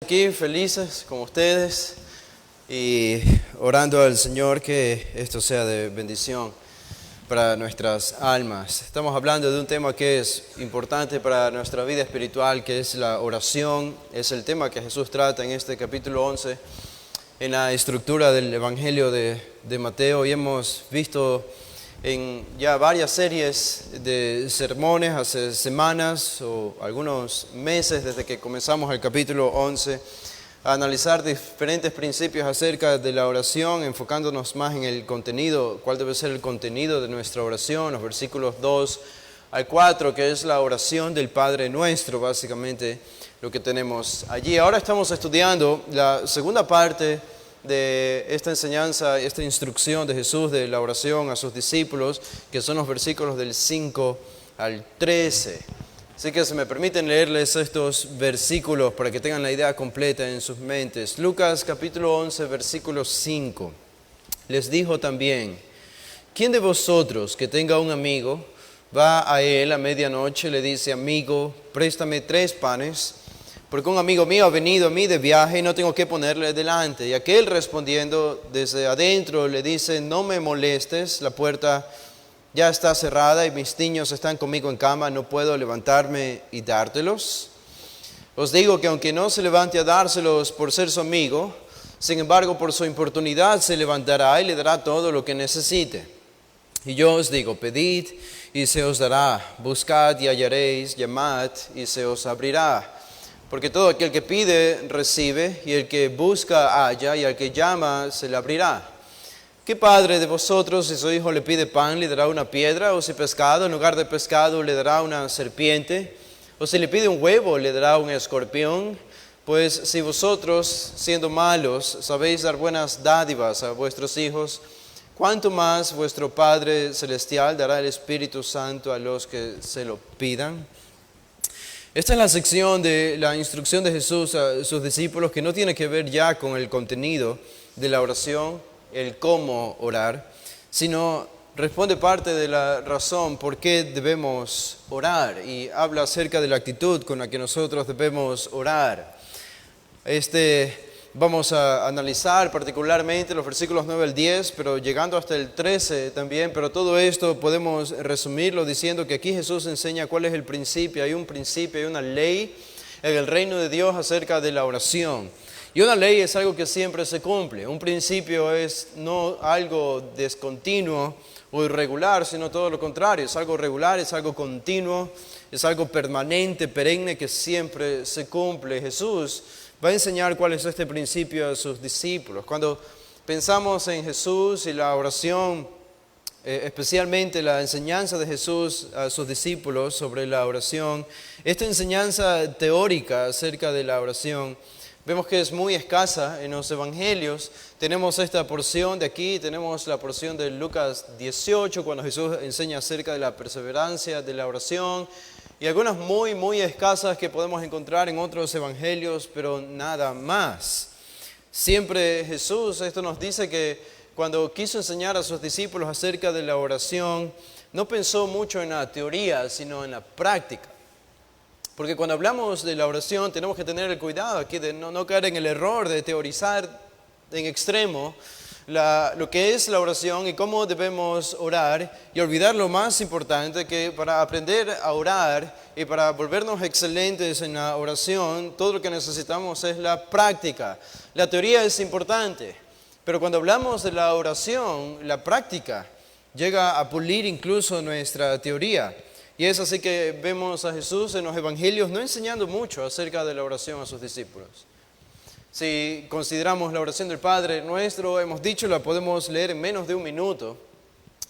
Aquí felices con ustedes y orando al Señor que esto sea de bendición para nuestras almas. Estamos hablando de un tema que es importante para nuestra vida espiritual, que es la oración. Es el tema que Jesús trata en este capítulo 11 en la estructura del Evangelio de Mateo, y hemos visto en ya varias series de sermones hace semanas o algunos meses desde que comenzamos el capítulo 11 a analizar diferentes principios acerca de la oración, enfocándonos más en el contenido, cuál debe ser el contenido de nuestra oración, los versículos 2 al 4, que es la oración del Padre Nuestro, básicamente lo que tenemos allí. Ahora estamos estudiando la segunda parte de esta enseñanza, esta instrucción de Jesús de la oración a sus discípulos, que son los versículos del 5 al 13. Así que si me permiten leerles estos versículos para que tengan la idea completa en sus mentes. Lucas capítulo 11, versículo 5. Les dijo también: ¿quién de vosotros que tenga un amigo va a él a medianoche y le dice: amigo, préstame 3 panes? Porque un amigo mío ha venido a mí de viaje y no tengo que ponerle delante. Y aquel respondiendo desde adentro le dice: no me molestes, la puerta ya está cerrada y mis niños están conmigo en cama, no puedo levantarme y dártelos. Os digo que aunque no se levante a dárselos por ser su amigo, sin embargo por su importunidad se levantará y le dará todo lo que necesite. Y yo os digo: pedid y se os dará, buscad y hallaréis, llamad y se os abrirá. Porque todo aquel que pide, recibe, y el que busca, halla, y al que llama, se le abrirá. ¿Qué padre de vosotros, si su hijo le pide pan, le dará una piedra? ¿O si pescado, en lugar de pescado, le dará una serpiente? ¿O si le pide un huevo, le dará un escorpión? Pues si vosotros, siendo malos, sabéis dar buenas dádivas a vuestros hijos, ¿cuánto más vuestro Padre Celestial dará el Espíritu Santo a los que se lo pidan? Esta es la sección de la instrucción de Jesús a sus discípulos, que no tiene que ver ya con el contenido de la oración, el cómo orar, sino responde parte de la razón por qué debemos orar y habla acerca de la actitud con la que nosotros debemos orar. Vamos a analizar particularmente los versículos 9 al 10, pero llegando hasta el 13 también, pero todo esto podemos resumirlo diciendo que aquí Jesús enseña cuál es el principio. Hay un principio, hay una ley en el reino de Dios acerca de la oración. Y una ley es algo que siempre se cumple. Un principio es no algo discontinuo o irregular, sino todo lo contrario. Es algo regular, es algo continuo, es algo permanente, perenne, que siempre se cumple. Jesús va a enseñar cuál es este principio a sus discípulos. Cuando pensamos en Jesús y la oración, especialmente la enseñanza de Jesús a sus discípulos sobre la oración, esta enseñanza teórica acerca de la oración, vemos que es muy escasa en los evangelios. Tenemos esta porción de aquí, tenemos la porción de Lucas 18, cuando Jesús enseña acerca de la perseverancia de la oración, y algunas muy escasas que podemos encontrar en otros evangelios, pero nada más. Siempre Jesús, esto nos dice que cuando quiso enseñar a sus discípulos acerca de la oración, no pensó mucho en la teoría, sino en la práctica. Porque cuando hablamos de la oración tenemos que tener el cuidado aquí de no caer en el error de teorizar en extremo lo que es la oración y cómo debemos orar, y olvidar lo más importante, que para aprender a orar y para volvernos excelentes en la oración, todo lo que necesitamos es la práctica. La teoría es importante, pero cuando hablamos de la oración, la práctica llega a pulir incluso nuestra teoría. Y es así que vemos a Jesús en los evangelios no enseñando mucho acerca de la oración a sus discípulos. Si consideramos la oración del Padre Nuestro, hemos dicho, la podemos leer en menos de 1 minuto.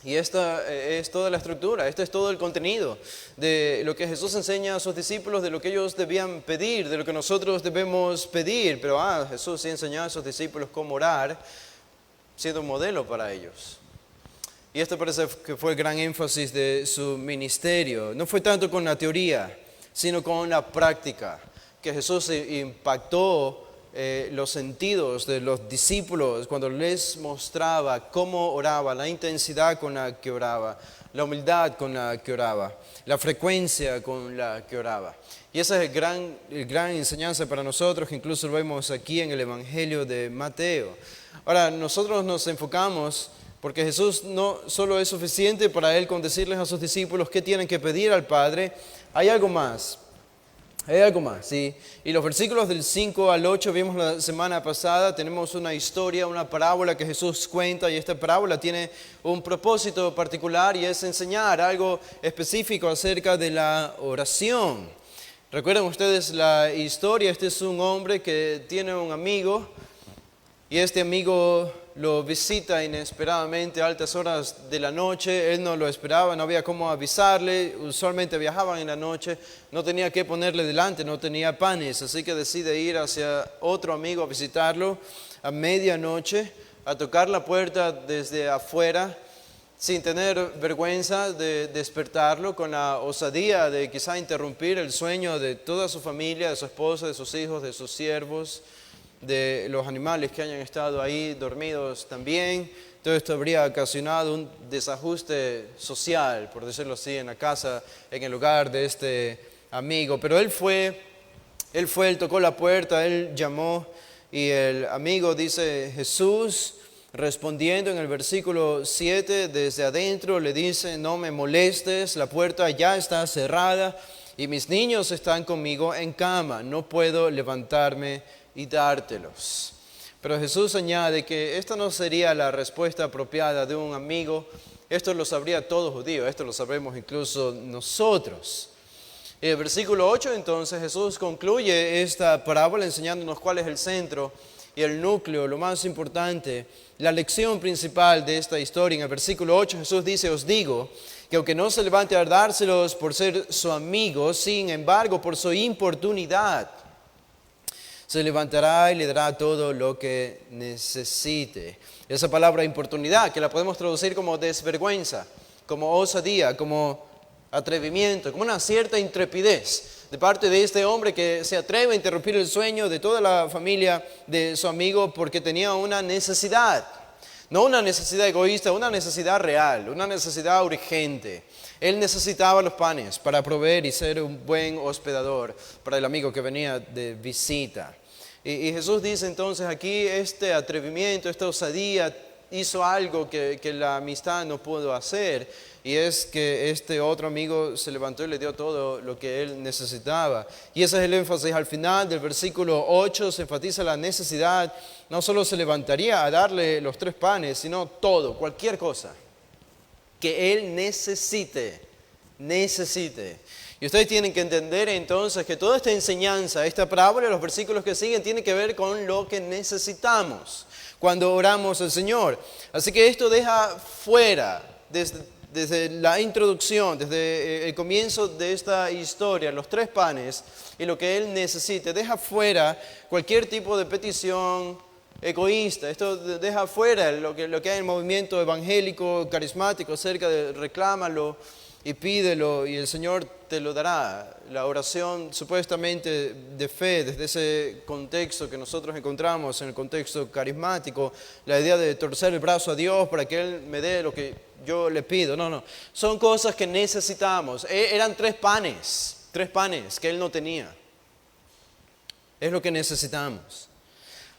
Y esta es toda la estructura, este es todo el contenido de lo que Jesús enseña a sus discípulos, de lo que ellos debían pedir, de lo que nosotros debemos pedir. Pero Jesús sí enseñó a sus discípulos cómo orar, siendo un modelo para ellos. Y esto parece que fue el gran énfasis de su ministerio. No fue tanto con la teoría, sino con la práctica, que Jesús impactó los sentidos de los discípulos cuando les mostraba cómo oraba, la intensidad con la que oraba, la humildad con la que oraba, la frecuencia con la que oraba. Y esa es el gran enseñanza para nosotros, que incluso lo vemos aquí en el Evangelio de Mateo. Ahora, nosotros nos enfocamos, porque Jesús no solo es suficiente para Él con decirles a sus discípulos qué tienen que pedir al Padre, hay algo más. Hay algo más, ¿sí? Y los versículos del 5 al 8 vimos la semana pasada, tenemos una historia, una parábola que Jesús cuenta, y esta parábola tiene un propósito particular y es enseñar algo específico acerca de la oración. ¿Recuerdan ustedes la historia? Este es un hombre que tiene un amigo y este amigo lo visita inesperadamente a altas horas de la noche. Él no lo esperaba, no había cómo avisarle. Usualmente viajaban en la noche, no tenía qué ponerle delante, no tenía panes. Así que decide ir hacia otro amigo a visitarlo a medianoche, a tocar la puerta desde afuera, sin tener vergüenza de despertarlo, con la osadía de quizá interrumpir el sueño de toda su familia, de su esposa, de sus hijos, de sus siervos, de los animales que hayan estado ahí dormidos también. Todo esto habría ocasionado un desajuste social, por decirlo así, en la casa, en el hogar de este amigo. Pero él tocó la puerta, él llamó, y el amigo dice, Jesús, respondiendo en el versículo 7, desde adentro le dice, no me molestes, la puerta ya está cerrada y mis niños están conmigo en cama, no puedo levantarme y dártelos. Pero Jesús añade que esta no sería la respuesta apropiada de un amigo. Esto lo sabría todo judío, esto lo sabemos incluso nosotros. En el versículo 8 entonces Jesús concluye esta parábola enseñándonos cuál es el centro y el núcleo, lo más importante, la lección principal de esta historia. En el versículo 8 Jesús dice, os digo que aunque no se levante a dárselos por ser su amigo, sin embargo por su importunidad, se levantará y le dará todo lo que necesite. Esa palabra importunidad, que la podemos traducir como desvergüenza, como osadía, como atrevimiento, como una cierta intrepidez de parte de este hombre que se atreve a interrumpir el sueño de toda la familia de su amigo porque tenía una necesidad. No una necesidad egoísta, una necesidad real, una necesidad urgente. Él necesitaba los panes para proveer y ser un buen hospedador para el amigo que venía de visita. Y Jesús dice entonces aquí, este atrevimiento, esta osadía hizo algo que la amistad no pudo hacer, y es que este otro amigo se levantó y le dio todo lo que él necesitaba. Y ese es el énfasis al final del versículo 8, se enfatiza la necesidad. No solo se levantaría a darle los 3 panes, sino todo, cualquier cosa que él necesite. Y ustedes tienen que entender entonces que toda esta enseñanza, esta parábola, los versículos que siguen, tienen que ver con lo que necesitamos cuando oramos al Señor. Así que esto deja fuera, desde la introducción, desde el comienzo de esta historia, los 3 panes y lo que Él necesite, deja fuera cualquier tipo de petición egoísta. Esto deja fuera lo que hay en el movimiento evangélico, carismático, acerca de reclámalo y pídelo y el Señor te lo dará. La oración supuestamente de fe, desde ese contexto que nosotros encontramos en el contexto carismático, la idea de torcer el brazo a Dios para que Él me dé lo que yo le pido. No, son cosas que necesitamos. Eran 3 panes que Él no tenía. Es lo que necesitamos.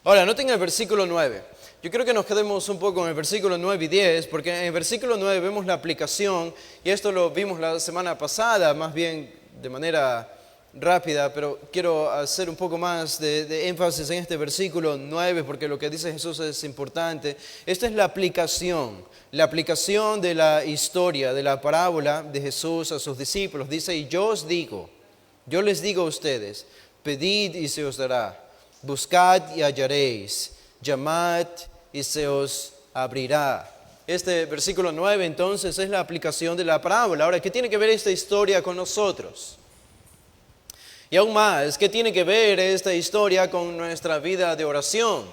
Ahora, noten el versículo 9. Yo creo que nos quedemos un poco en el versículo 9 y 10, porque en el versículo 9 vemos la aplicación, y esto lo vimos la semana pasada, más bien de manera rápida, pero quiero hacer un poco más de énfasis en este versículo 9, porque lo que dice Jesús es importante. Esta es la aplicación de la historia, de la parábola de Jesús a sus discípulos. Dice, y yo les digo a ustedes, pedid y se os dará, buscad y hallaréis, llamad y se os abrirá. Este versículo 9 entonces es la aplicación de la parábola. Ahora, ¿qué tiene que ver esta historia con nosotros? Y aún más, ¿qué tiene que ver esta historia con nuestra vida de oración?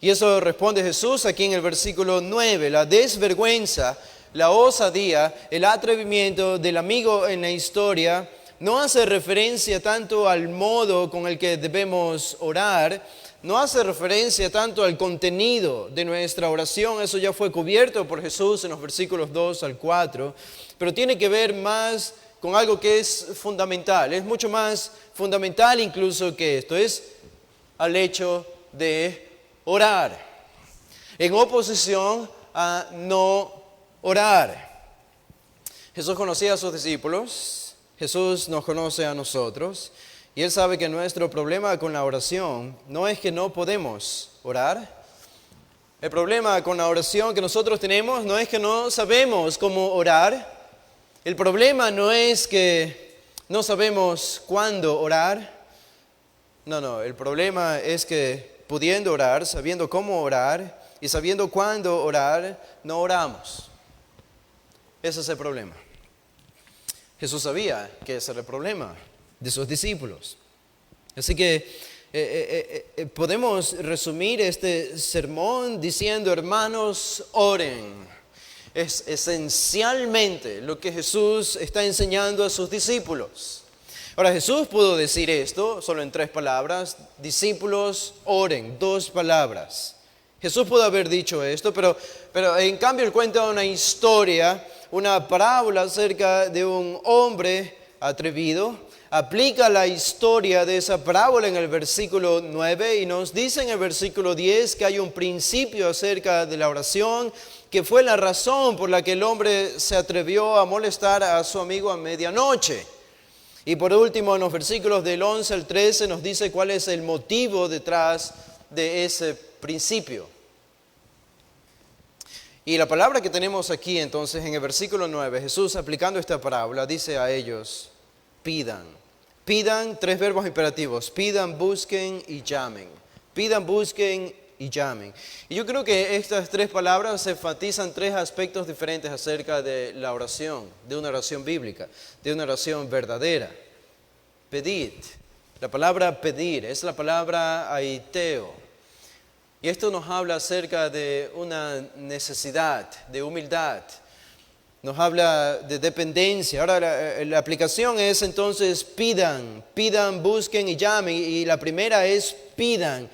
Y eso responde Jesús aquí en el versículo 9. La desvergüenza, la osadía, el atrevimiento del amigo en la historia no hace referencia tanto al modo con el que debemos orar, no hace referencia tanto al contenido de nuestra oración, eso ya fue cubierto por Jesús en los versículos 2 al 4, pero tiene que ver más con algo que es fundamental, es mucho más fundamental incluso que esto, es al hecho de orar, en oposición a no orar. Jesús conocía a sus discípulos, Jesús nos conoce a nosotros, y Él sabe que nuestro problema con la oración no es que no podemos orar. El problema con la oración que nosotros tenemos no es que no sabemos cómo orar. El problema no es que no sabemos cuándo orar. No, el problema es que pudiendo orar, sabiendo cómo orar y sabiendo cuándo orar, no oramos. Ese es el problema. Jesús sabía que ese era el problema de sus discípulos. Así que podemos resumir este sermón diciendo, hermanos, oren. Es esencialmente lo que Jesús está enseñando a sus discípulos. Ahora, Jesús pudo decir esto solo en 3 palabras, discípulos, oren, 2 palabras. Jesús pudo haber dicho esto, pero en cambio Él cuenta una historia, una parábola acerca de un hombre atrevido, aplica la historia de esa parábola en el versículo 9 y nos dice en el versículo 10 que hay un principio acerca de la oración, que fue la razón por la que el hombre se atrevió a molestar a su amigo a medianoche. Y por último, en los versículos del 11 al 13 nos dice cuál es el motivo detrás de ese principio. Y la palabra que tenemos aquí entonces en el versículo 9, Jesús aplicando esta parábola dice a ellos, pidan. Pidan, 3 verbos imperativos, pidan, busquen y llamen. Pidan, busquen y llamen. Y yo creo que estas 3 palabras enfatizan 3 aspectos diferentes acerca de la oración, de una oración bíblica, de una oración verdadera. Pedid. La palabra pedir es la palabra aiteo. Y esto nos habla acerca de una necesidad, de humildad. Nos habla de dependencia. Ahora la aplicación es entonces pidan, busquen y llamen. Y la primera es pidan.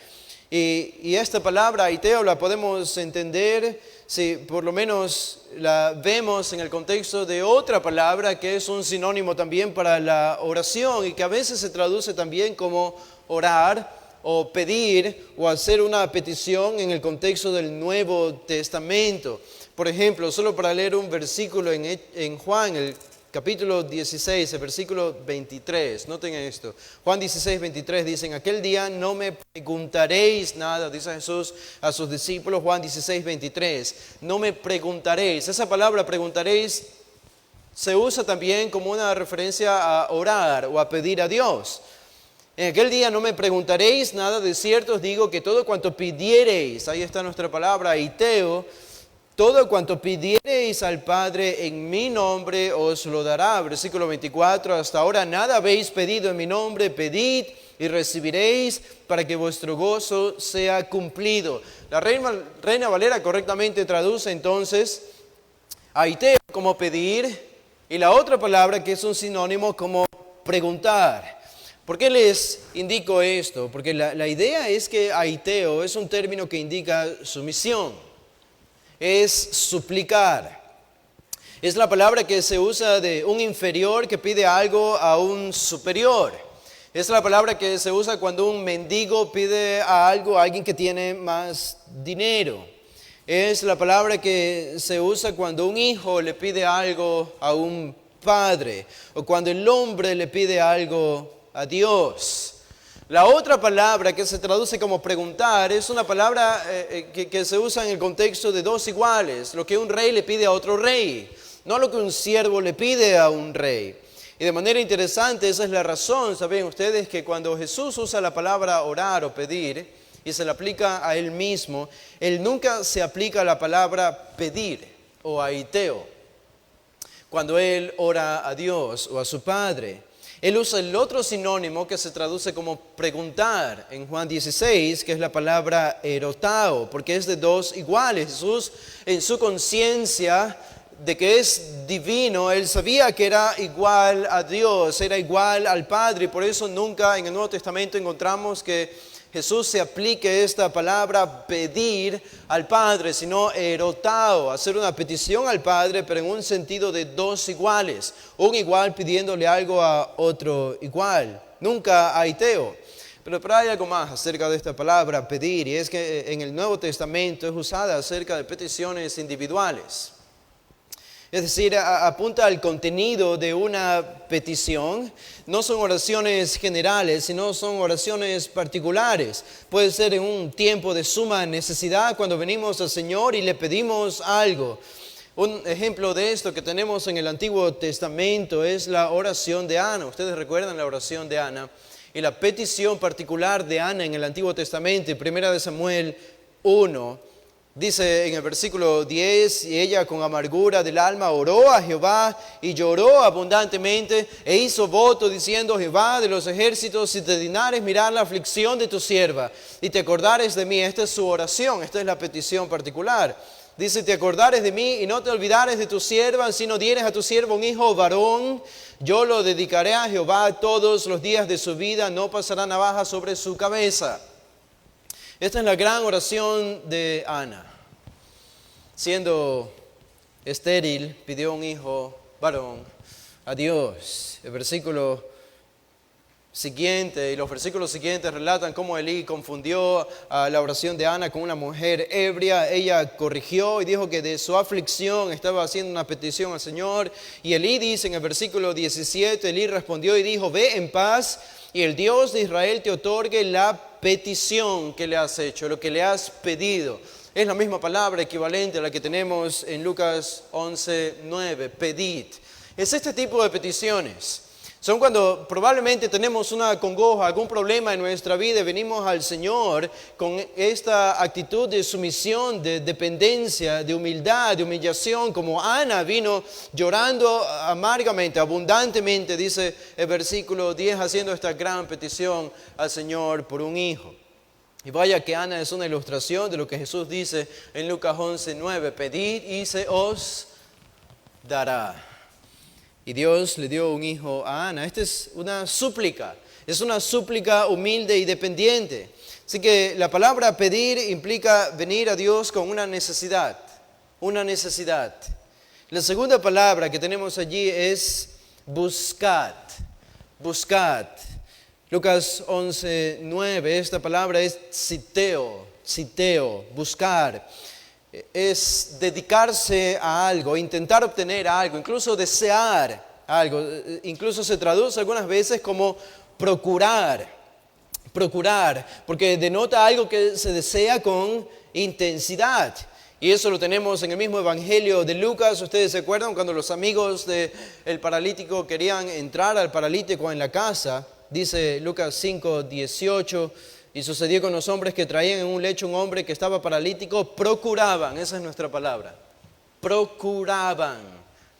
Y esta palabra aiteo la podemos entender si por lo menos la vemos en el contexto de otra palabra que es un sinónimo también para la oración y que a veces se traduce también como orar o pedir o hacer una petición en el contexto del Nuevo Testamento. Por ejemplo, solo para leer un versículo en Juan, el capítulo 16, el versículo 23. Noten esto. Juan 16, 23 dice, en aquel día no me preguntaréis nada, dice Jesús a sus discípulos. Juan 16, 23. No me preguntaréis. Esa palabra preguntaréis se usa también como una referencia a orar o a pedir a Dios. En aquel día no me preguntaréis nada, de cierto os digo que todo cuanto pidiereis, ahí está nuestra palabra, aiteo, todo cuanto pidiereis al Padre en mi nombre os lo dará. Versículo 24, hasta ahora nada habéis pedido en mi nombre, pedid y recibiréis para que vuestro gozo sea cumplido. La Reina Valera correctamente traduce entonces aiteo como pedir y la otra palabra que es un sinónimo como preguntar. ¿Por qué les indico esto? Porque la idea es que aiteo es un término que indica sumisión, es suplicar. Es la palabra que se usa de un inferior que pide algo a un superior. Es la palabra que se usa cuando un mendigo pide algo a alguien que tiene más dinero. Es la palabra que se usa cuando un hijo le pide algo a un padre o cuando el hombre le pide algo a Dios. La otra palabra que se traduce como preguntar es una palabra que se usa en el contexto de 2 iguales, lo que un rey le pide a otro rey, no lo que un siervo le pide a un rey. Y de manera interesante, esa es la razón, saben ustedes, que cuando Jesús usa la palabra orar o pedir y se la aplica a Él mismo, Él nunca se aplica a la palabra pedir o aiteo cuando Él ora a Dios o a su Padre. Él usa el otro sinónimo que se traduce como preguntar en Juan 16, que es la palabra erotao, porque es de 2 iguales. Jesús en su conciencia de que es divino, él sabía que era igual a Dios, era igual al Padre, y por eso nunca en el Nuevo Testamento encontramos que Jesús se aplique esta palabra pedir al Padre, sino erotao, hacer una petición al Padre, pero en un sentido de dos iguales, un igual pidiéndole algo a otro igual, nunca aiteo. Pero hay algo más acerca de esta palabra pedir, y es que en el Nuevo Testamento es usada acerca de peticiones individuales. Es decir, apunta al contenido de una petición. No son oraciones generales, sino son oraciones particulares. Puede ser en un tiempo de suma necesidad cuando venimos al Señor y le pedimos algo. Un ejemplo de esto que tenemos en el Antiguo Testamento es la oración de Ana. Ustedes recuerdan la oración de Ana y la petición particular de Ana en el Antiguo Testamento, en 1 Samuel 1. Dice en el versículo 10, y ella con amargura del alma oró a Jehová y lloró abundantemente e hizo voto diciendo: Jehová de los ejércitos, si te dignares mirar la aflicción de tu sierva y te acordares de mí. Esta es su oración, esta es la petición particular. Dice: te acordares de mí y no te olvidares de tu sierva, sino dieres a tu sierva un hijo varón, yo lo dedicaré a Jehová todos los días de su vida, no pasará navaja sobre su cabeza. Esta es la gran oración de Ana. Siendo estéril, pidió un hijo varón a Dios. El versículo siguiente y los versículos siguientes relatan cómo Elí confundió la oración de Ana con una mujer ebria. Ella corrigió y dijo que de su aflicción estaba haciendo una petición al Señor. Y Elí dice en el versículo 17, Elí respondió y dijo: ve en paz y el Dios de Israel te otorgue la petición que le has hecho, lo que le has pedido. Es la misma palabra equivalente a la que tenemos en Lucas 11:9, pedid. Es este tipo de peticiones. Son cuando probablemente tenemos una congoja, algún problema en nuestra vida y venimos al Señor con esta actitud de sumisión, de dependencia, de humildad, de humillación, como Ana vino llorando amargamente, abundantemente, dice el versículo 10, haciendo esta gran petición al Señor por un hijo. Y vaya que Ana es una ilustración de lo que Jesús dice en Lucas 11:9, pedid y se os dará. Y Dios le dio un hijo a Ana. Esta es una súplica humilde y dependiente. Así que la palabra pedir implica venir a Dios con una necesidad. La segunda palabra que tenemos allí es buscad. Lucas 11:9, esta palabra es citeo, buscar. Es dedicarse a algo, intentar obtener algo, incluso desear algo. Incluso se traduce algunas veces como procurar, porque denota algo que se desea con intensidad. Y eso lo tenemos en el mismo Evangelio de Lucas. Ustedes se acuerdan cuando los amigos del paralítico querían entrar al paralítico en la casa. Dice Lucas 5:18, y sucedió con los hombres que traían en un lecho un hombre que estaba paralítico, procuraban, esa es nuestra palabra, procuraban,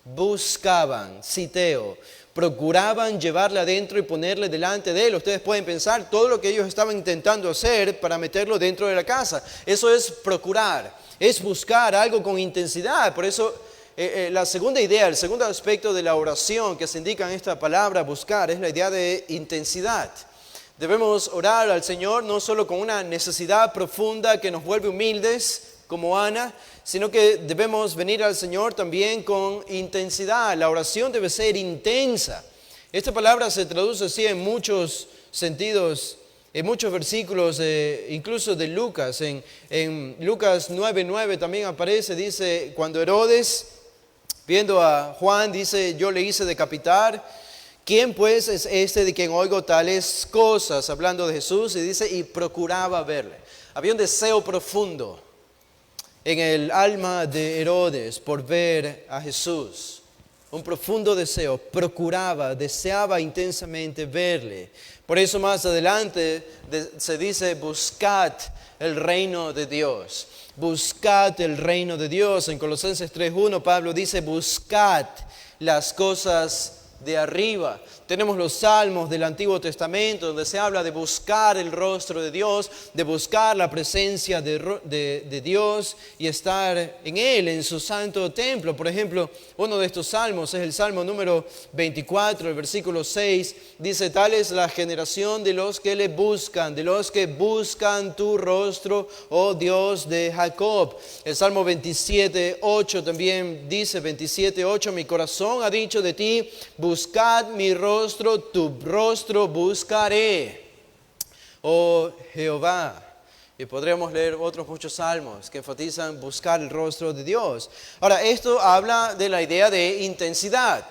buscaban, citeo, procuraban llevarle adentro y ponerle delante de él. Ustedes pueden pensar todo lo que ellos estaban intentando hacer para meterlo dentro de la casa. Eso es procurar, es buscar algo con intensidad. Por eso la segunda idea, el segundo aspecto de la oración que se indica en esta palabra buscar es la idea de intensidad. Debemos orar al Señor no solo con una necesidad profunda que nos vuelve humildes como Ana, sino que debemos venir al Señor también con intensidad. La oración debe ser intensa. Esta palabra se traduce así en muchos sentidos, en muchos versículos, incluso de Lucas. En Lucas 9:9 también aparece, dice, cuando Herodes, viendo a Juan, dice, yo le hice decapitar. ¿Quién pues es este de quien oigo tales cosas? Hablando de Jesús, y dice, y procuraba verle. Había un deseo profundo en el alma de Herodes por ver a Jesús. Un profundo deseo, deseaba intensamente verle. Por eso más adelante se dice, buscad el reino de Dios. Buscad el reino de Dios. En Colosenses 3:1 Pablo dice, buscad las cosas de arriba. Tenemos los salmos del Antiguo Testamento donde se habla de buscar el rostro de Dios, de buscar la presencia de Dios y estar en Él, en su santo templo. Por ejemplo, uno de estos salmos es el Salmo número 24, el versículo 6. Dice, tal es la generación de los que le buscan, de los que buscan tu rostro, oh Dios de Jacob. El Salmo 27, 8 también dice, 27, 8, mi corazón ha dicho de ti, buscad mi rostro, tu rostro buscaré, oh Jehová. Y podríamos leer otros muchos salmos que enfatizan buscar el rostro de Dios. Ahora, esto habla de la idea de intensidad.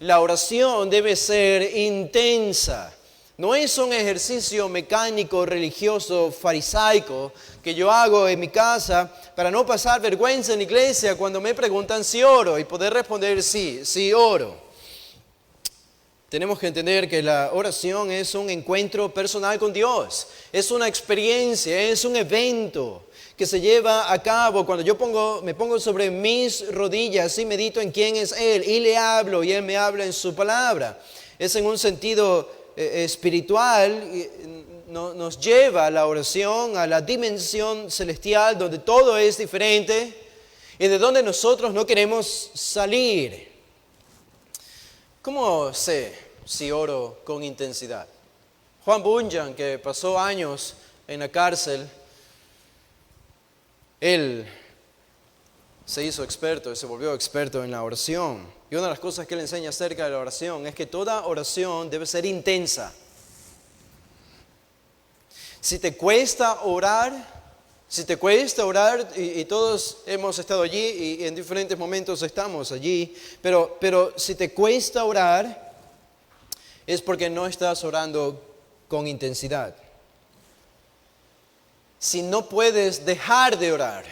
La oración debe ser intensa. No es un ejercicio mecánico, religioso, farisaico que yo hago en mi casa para no pasar vergüenza en la iglesia cuando me preguntan si oro y poder responder sí, sí oro. Tenemos que entender que la oración es un encuentro personal con Dios, es una experiencia, es un evento que se lleva a cabo cuando yo me pongo sobre mis rodillas y medito en quién es Él y le hablo y Él me habla en su palabra. Es en un sentido espiritual, nos lleva a la oración, a la dimensión celestial donde todo es diferente y de donde nosotros no queremos salir. ¿Cómo sé si oro con intensidad? Juan Bunyan, que pasó años en la cárcel, él se hizo experto, se volvió experto en la oración. Y una de las cosas que él enseña acerca de la oración es que toda oración debe ser intensa. Si te cuesta orar, y todos hemos estado allí y en diferentes momentos estamos allí, pero si te cuesta orar, es porque no estás orando con intensidad. Si no puedes dejar de orar,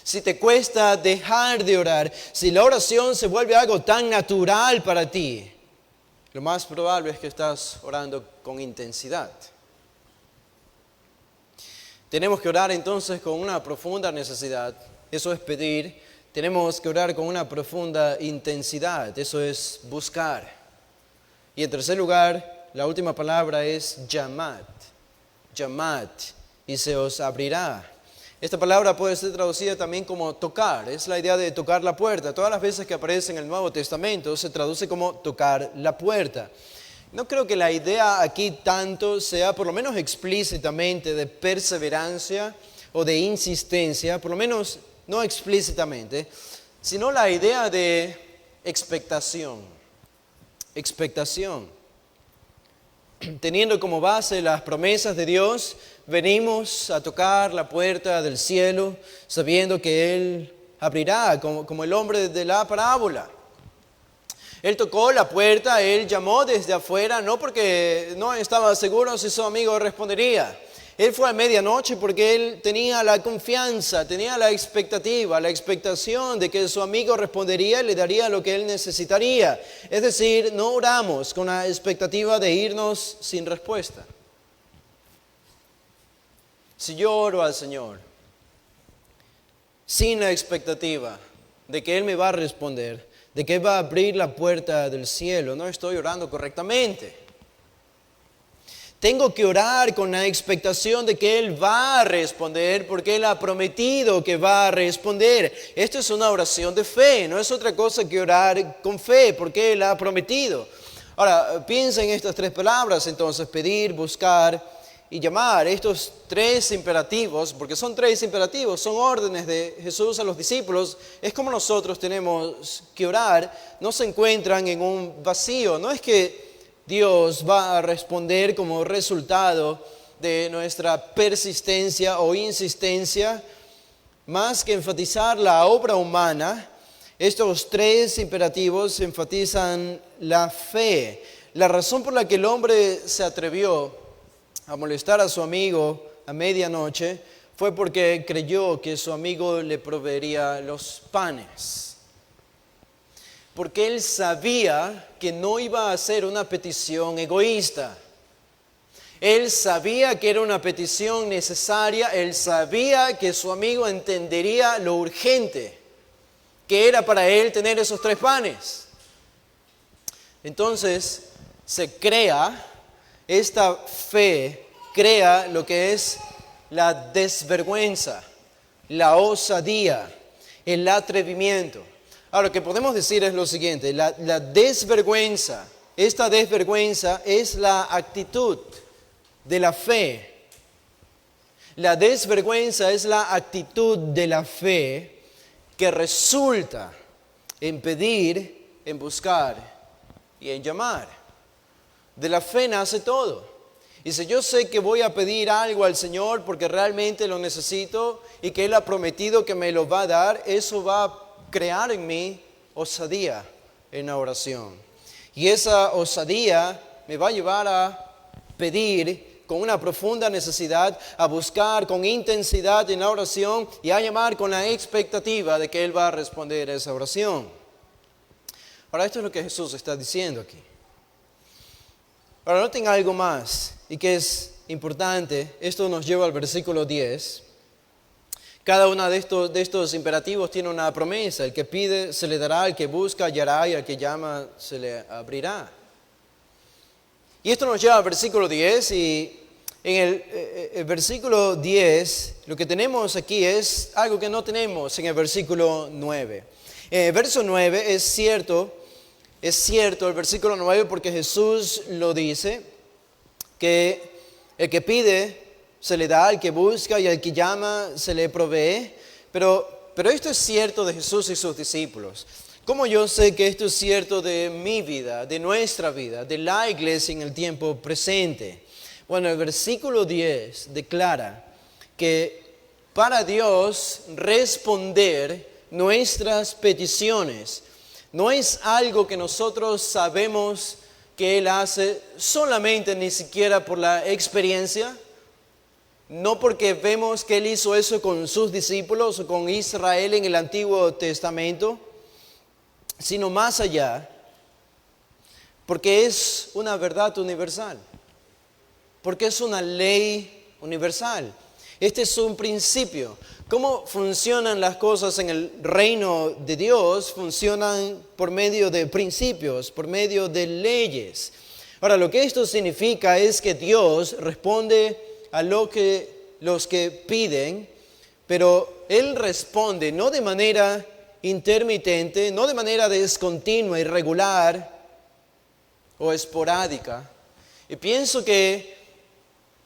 si te cuesta dejar de orar, si la oración se vuelve algo tan natural para ti, lo más probable es que estás orando con intensidad. Tenemos que orar entonces con una profunda necesidad, eso es pedir. Tenemos que orar con una profunda intensidad, eso es buscar. Y en tercer lugar, la última palabra es llamad. Llamad y se os abrirá. Esta palabra puede ser traducida también como tocar, es la idea de tocar la puerta. Todas las veces que aparece en el Nuevo Testamento se traduce como tocar la puerta. No creo que la idea aquí tanto sea, por lo menos explícitamente, de perseverancia o de insistencia, por lo menos no explícitamente, sino la idea de expectación. Expectación. Teniendo como base las promesas de Dios, venimos a tocar la puerta del cielo, sabiendo que Él abrirá, como el hombre de la parábola. Él tocó la puerta, él llamó desde afuera, no porque no estaba seguro si su amigo respondería. Él fue a medianoche porque él tenía la confianza, tenía la expectativa, la expectación de que su amigo respondería y le daría lo que él necesitaría. Es decir, no oramos con la expectativa de irnos sin respuesta. Si yo oro al Señor sin la expectativa de que Él me va a responder, de que va a abrir la puerta del cielo, no estoy orando correctamente. Tengo que orar con la expectación de que Él va a responder porque Él ha prometido que va a responder. Esto es una oración de fe, no es otra cosa que orar con fe porque Él ha prometido. Ahora, piensa en estas tres palabras entonces, pedir, buscar y llamar. Estos tres imperativos, porque son tres imperativos, son órdenes de Jesús a los discípulos, es como nosotros tenemos que orar, no se encuentran en un vacío, no es que Dios va a responder como resultado de nuestra persistencia o insistencia, más que enfatizar la obra humana. Estos tres imperativos enfatizan la fe. La razón por la que el hombre se atrevió a molestar a su amigo a medianoche fue porque creyó que su amigo le proveería los panes. Porque él sabía que no iba a ser una petición egoísta. Él sabía que era una petición necesaria, él sabía que su amigo entendería lo urgente que era para él tener esos tres panes. Entonces esta fe crea lo que es la desvergüenza, la osadía, el atrevimiento. Ahora, lo que podemos decir es lo siguiente, la desvergüenza, esta desvergüenza es la actitud de la fe. La desvergüenza es la actitud de la fe que resulta en pedir, en buscar y en llamar. De la fe nace todo. Y si yo sé que voy a pedir algo al Señor porque realmente lo necesito y que Él ha prometido que me lo va a dar, eso va a crear en mí osadía en la oración. Y esa osadía me va a llevar a pedir con una profunda necesidad, a buscar con intensidad en la oración y a llamar con la expectativa de que Él va a responder a esa oración. Ahora, esto es lo que Jesús está diciendo aquí. Ahora, noten algo más y que es importante. Esto nos lleva al versículo 10. Cada uno de estos imperativos tiene una promesa. El que pide se le dará, el que busca hallará y al que llama se le abrirá. Y esto nos lleva al versículo 10 y en el versículo 10 lo que tenemos aquí es algo que no tenemos en el versículo 9. En el verso 9 es cierto el versículo 9 porque Jesús lo dice, que el que pide se le da, al que busca y al que llama se le provee. Pero esto es cierto de Jesús y sus discípulos. ¿Cómo yo sé que esto es cierto de mi vida, de nuestra vida, de la iglesia en el tiempo presente? Bueno, el versículo 10 declara que para Dios responder nuestras peticiones no es algo que nosotros sabemos que Él hace solamente ni siquiera por la experiencia, no porque vemos que Él hizo eso con sus discípulos o con Israel en el Antiguo Testamento, sino más allá, porque es una verdad universal, porque es una ley universal. Este es un principio. ¿Cómo funcionan las cosas en el reino de Dios? Funcionan por medio de principios, por medio de leyes. Ahora, lo que esto significa es que Dios responde a los que piden, pero Él responde no de manera intermitente, no de manera discontinua, irregular o esporádica. Y pienso que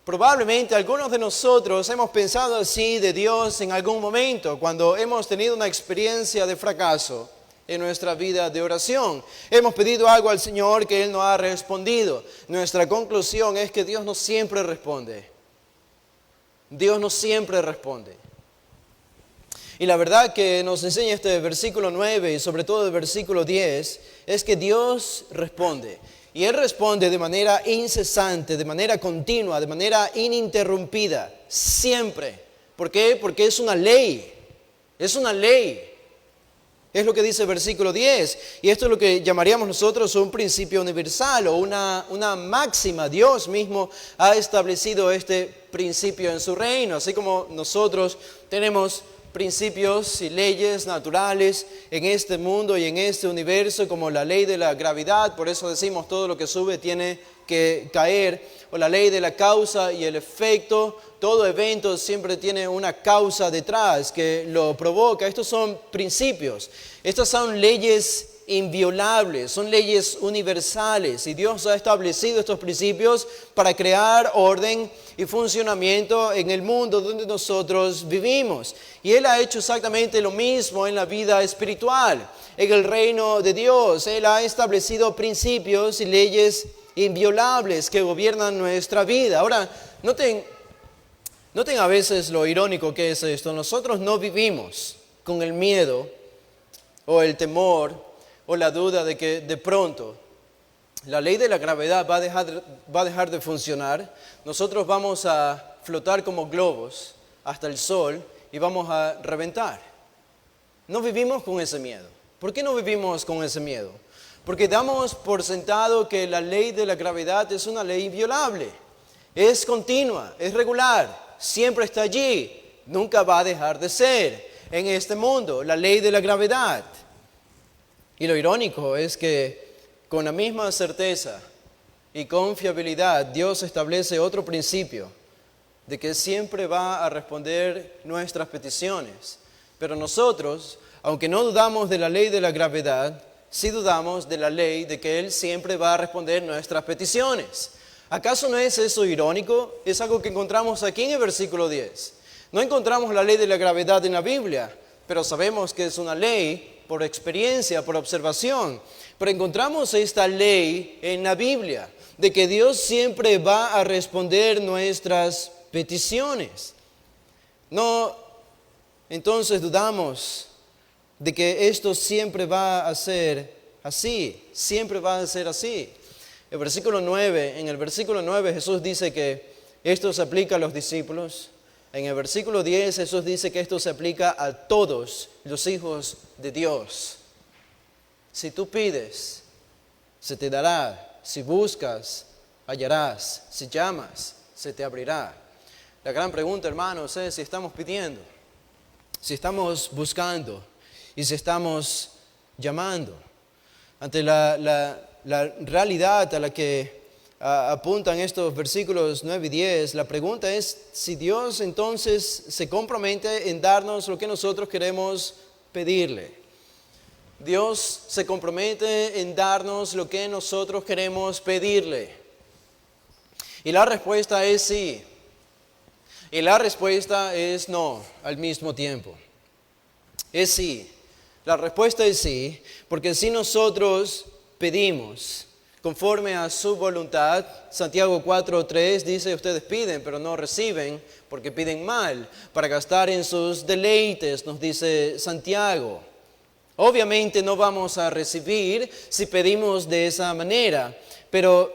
probablemente algunos de nosotros hemos pensado así de Dios en algún momento, cuando hemos tenido una experiencia de fracaso en nuestra vida de oración. Hemos pedido algo al Señor que Él no ha respondido. Nuestra conclusión es que Dios no siempre responde. Dios no siempre responde. Y la verdad que nos enseña este versículo 9 y sobre todo el versículo 10 es que Dios responde. Y Él responde de manera incesante, de manera continua, de manera ininterrumpida, siempre. ¿Por qué? Porque es una ley. Es una ley. Es lo que dice el versículo 10. Y esto es lo que llamaríamos nosotros un principio universal o una máxima. Dios mismo ha establecido este principio en su reino. Así como nosotros tenemos principios y leyes naturales en este mundo y en este universo, como la ley de la gravedad, por eso decimos todo lo que sube tiene que caer, o la ley de la causa y el efecto. Todo evento siempre tiene una causa detrás que lo provoca. Estos son principios, estas son leyes inviolables, son leyes universales, y Dios ha establecido estos principios para crear orden y funcionamiento en el mundo donde nosotros vivimos. Y Él ha hecho exactamente lo mismo en la vida espiritual, en el reino de Dios. Él ha establecido principios y leyes inviolables que gobiernan nuestra vida. Ahora, noten a veces lo irónico que es esto. Nosotros no vivimos con el miedo o el temor o la duda de que de pronto la ley de la gravedad va a dejar de funcionar. Nosotros vamos a flotar como globos hasta el sol y vamos a reventar. No vivimos con ese miedo. ¿Por qué no vivimos con ese miedo? Porque damos por sentado que la ley de la gravedad es una ley inviolable. Es continua, es regular, siempre está allí, nunca va a dejar de ser en este mundo, la ley de la gravedad. Y lo irónico es que con la misma certeza y con fiabilidad, Dios establece otro principio, de que siempre va a responder nuestras peticiones. Pero nosotros, aunque no dudamos de la ley de la gravedad, sí dudamos de la ley de que Él siempre va a responder nuestras peticiones. ¿Acaso no es eso irónico? Es algo que encontramos aquí en el versículo 10. No encontramos la ley de la gravedad en la Biblia, pero sabemos que es una ley por experiencia, por observación. Pero encontramos esta ley en la Biblia, de que Dios siempre va a responder nuestras peticiones. No, entonces dudamos de que esto siempre va a ser así, siempre va a ser así. En el versículo 9 Jesús dice que esto se aplica a los discípulos. En el versículo 10 Jesús dice que esto se aplica a todos los hijos de Dios. Si tú pides, se te dará. Si buscas, hallarás. Si llamas, se te abrirá. La gran pregunta, hermanos, es si estamos pidiendo, si estamos buscando y si estamos llamando. Ante la realidad a la que apuntan estos versículos 9 y 10, la pregunta es si Dios entonces se compromete en darnos lo que nosotros queremos pedirle. Dios se compromete en darnos lo que nosotros queremos pedirle. Y la respuesta es sí. Y la respuesta es no al mismo tiempo. Es sí. La respuesta es sí, porque si nosotros pedimos conforme a su voluntad, Santiago 4:3 dice, ustedes piden, pero no reciben, porque piden mal, para gastar en sus deleites, nos dice Santiago. Obviamente no vamos a recibir si pedimos de esa manera, pero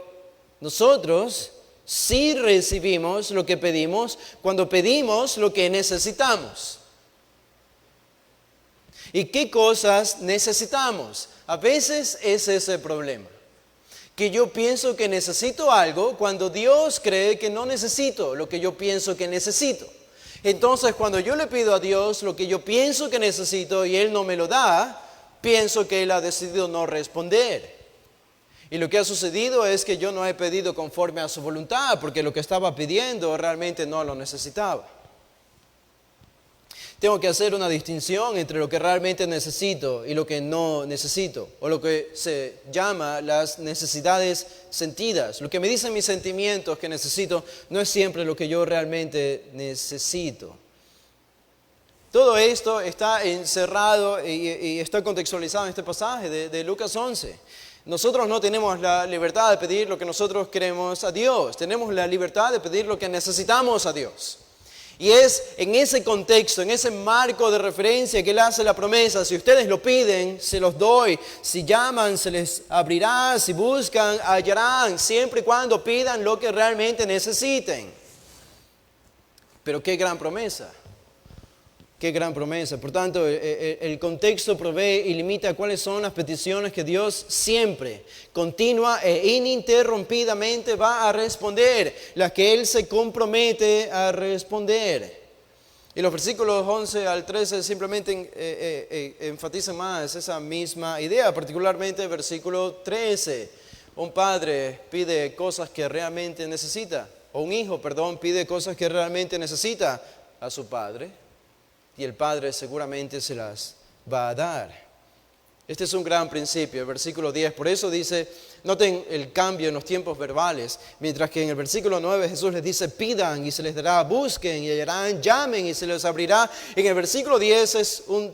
nosotros sí recibimos lo que pedimos cuando pedimos lo que necesitamos. ¿Y qué cosas necesitamos? A veces ese es el problema, que yo pienso que necesito algo cuando Dios cree que no necesito lo que yo pienso que necesito. Entonces, cuando yo le pido a Dios lo que yo pienso que necesito y Él no me lo da, pienso que Él ha decidido no responder. Y lo que ha sucedido es que yo no he pedido conforme a su voluntad, porque lo que estaba pidiendo realmente no lo necesitaba. Tengo que hacer una distinción entre lo que realmente necesito y lo que no necesito, o lo que se llama las necesidades sentidas. Lo que me dicen mis sentimientos que necesito no es siempre lo que yo realmente necesito. Todo esto está encerrado y está contextualizado en este pasaje de Lucas 11. Nosotros no tenemos la libertad de pedir lo que nosotros queremos a Dios. Tenemos la libertad de pedir lo que necesitamos a Dios. Y es en ese contexto, en ese marco de referencia que Él hace la promesa. Si ustedes lo piden, se los doy. Si llaman, se les abrirá. Si buscan, hallarán. Siempre y cuando pidan lo que realmente necesiten. Pero qué gran promesa. Qué gran promesa. Por tanto, el contexto provee y limita cuáles son las peticiones que Dios siempre, continua e ininterrumpidamente va a responder, las que Él se compromete a responder. Y los versículos 11 al 13 simplemente enfatizan más esa misma idea, particularmente el versículo 13. Un padre pide cosas que realmente necesita, o un hijo, pide cosas que realmente necesita a su padre. Y el Padre seguramente se las va a dar. Este es un gran principio, el versículo 10. Por eso dice, noten el cambio en los tiempos verbales. Mientras que en el versículo 9 Jesús les dice, pidan y se les dará, busquen y hallarán, llamen y se les abrirá. En el versículo 10 es un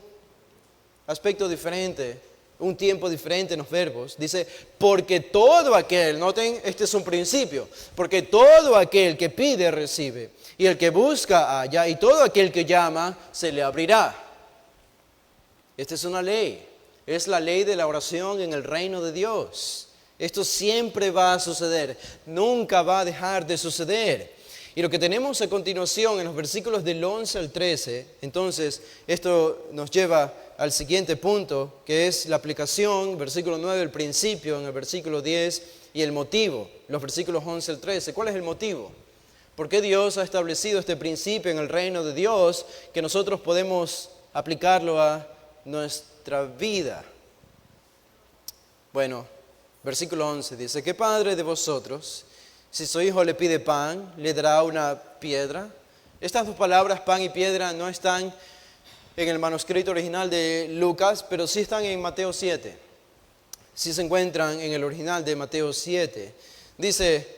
aspecto diferente, un tiempo diferente en los verbos. Dice, porque todo aquel, noten, este es un principio, porque todo aquel que pide recibe. Y el que busca halla, y todo aquel que llama se le abrirá. Esta es una ley. Es la ley de la oración en el reino de Dios. Esto siempre va a suceder. Nunca va a dejar de suceder. Y lo que tenemos a continuación en los versículos del 11 al 13, entonces esto nos lleva al siguiente punto, que es la aplicación, versículo 9, el principio en el versículo 10 y el motivo, los versículos 11 al 13. ¿Cuál es el motivo? ¿Por qué Dios ha establecido este principio en el reino de Dios que nosotros podemos aplicarlo a nuestra vida? Bueno, Versículo 11 dice, ¿qué padre de vosotros, si su hijo le pide pan, le dará una piedra? Estas dos palabras, pan y piedra, no están en el manuscrito original de Lucas, pero sí están en Mateo 7. Sí se encuentran en el original de Mateo 7. Dice,